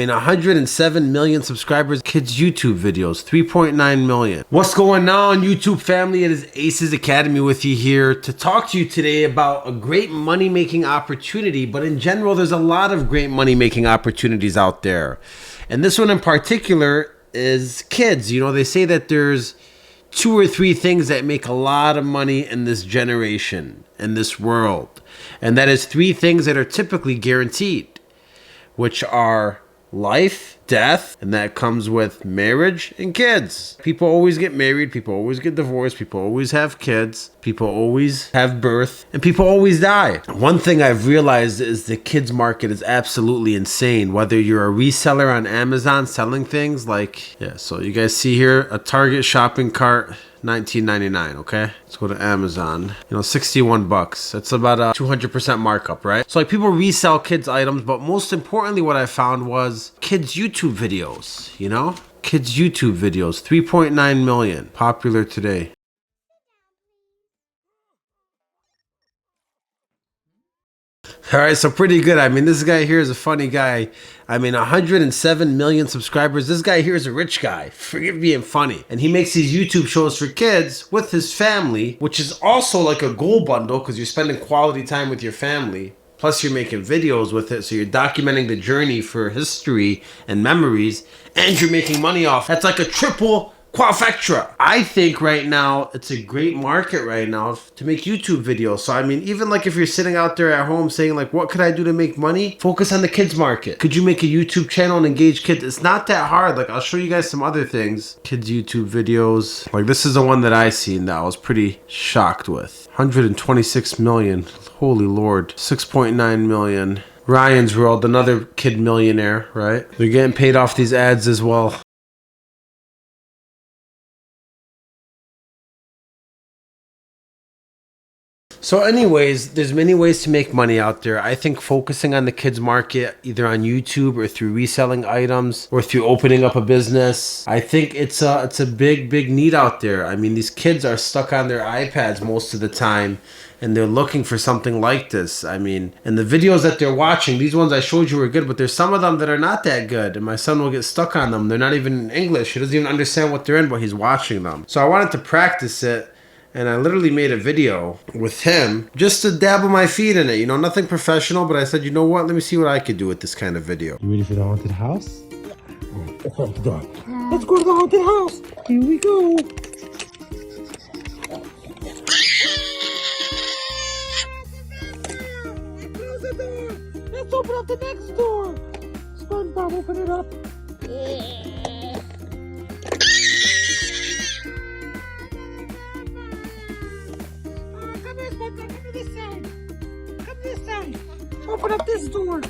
107 million subscribers, kids YouTube videos, 3.9 million. What's going on, YouTube family? It is Acez Academy with you here to talk to you today about a great money-making opportunity, but in general, there's a lot of great money-making opportunities out there. And this one in particular is kids. You know, they say that there's 2 or 3 things that make a lot of money in this generation, in this world. And that is 3 things that are typically guaranteed, which are life, death, and that comes with marriage and kids. People always get married, people always get divorced, people always have kids, people always have birth, and people always die. One thing I've realized is the kids market is absolutely insane. Whether you're a reseller on Amazon selling things like, so you guys see here, a Target shopping cart, $19.99, okay? Let's go to Amazon. You know, 61 bucks. That's about a 200% markup, right? So like people resell kids items, but most importantly what I found was kids YouTube videos, you know? Kids YouTube videos, 3.9 million, popular today. All right, so pretty good. I mean, this guy here is a funny guy. 107 million subscribers. This guy here is a rich guy. Forgive being funny. And he makes these YouTube shows for kids with his family, which is also like a goal bundle because you're spending quality time with your family. Plus you're making videos with it, so you're documenting the journey for history and memories, and you're making money off. That's like a triple quadfecta. I think right now it's a great market right now to make YouTube videos. So I mean, even like if you're sitting out there at home saying like, what could I do to make money? Focus on the kids market. Could you make a YouTube channel and engage kids? It's not that hard. Like I'll show you guys some other things. Kids YouTube videos. Like this is the one that I seen that I was pretty shocked with. 126 million. Holy Lord. 6.9 million. Ryan's World, another kid millionaire, right? They're getting paid off these ads as well. So anyways, there's many ways to make money out there. I think focusing on the kids market, either on YouTube or through reselling items or through opening up a business, I think it's a big need out there. I mean, these kids are stuck on their iPads most of the time and they're looking for something like this. I mean, and the videos that they're watching, these ones I showed you were good, but there's some of them that are not that good. And my son will get stuck on them. They're not even in English. He doesn't even understand what they're in, but he's watching them. So I wanted to practice it. And I literally made a video with him just to dabble my feet in it. You know, nothing professional, but I said, you know what? Let me see what I could do with this kind of video. You ready for the haunted house? Oh, God. Let's go to the haunted house. Here we go. Close the door. Let's open up the next door. SpongeBob, open it up. Open up this door.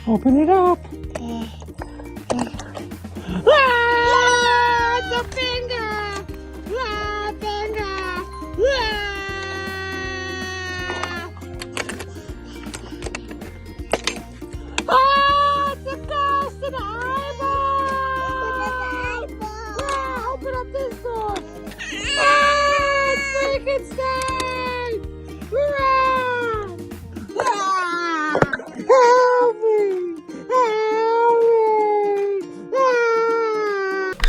Open it up. Ah, it's a finger. Ah, finger. Ah, it's a ghost in the eyeball. Ah, open up this door. Ah, it's Frankenstein.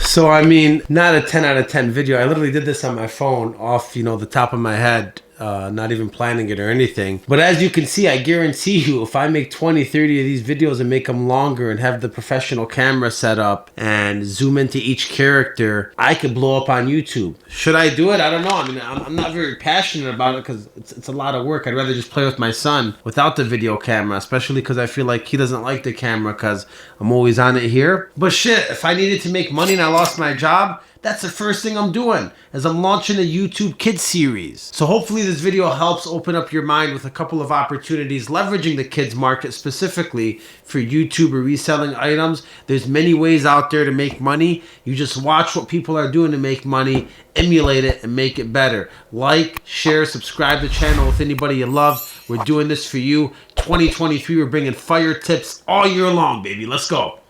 So I mean, not a 10 out of 10 video. I literally did this on my phone off, you know, the top of my head, not even planning it or anything. But as you can see, I guarantee you, if I make 20, 30 of these videos and make them longer and have the professional camera set up and zoom into each character, I could blow up on YouTube. Should I do it? I don't know. I mean, I'm not very passionate about it because it's a lot of work. I'd rather just play with my son without the video camera, especially because I feel like he doesn't like the camera because I'm always on it here. But shit, if I needed to make money and I lost my job, that's the first thing I'm doing, is I'm launching a YouTube kids series. So hopefully this video helps open up your mind with a couple of opportunities leveraging the kids market specifically for YouTube or reselling items. There's many ways out there to make money. You just watch what people are doing to make money, emulate it, and make it better. Like, share, subscribe to the channel with anybody you love. We're doing this for you. 2023, we're bringing fire tips all year long, baby. Let's go.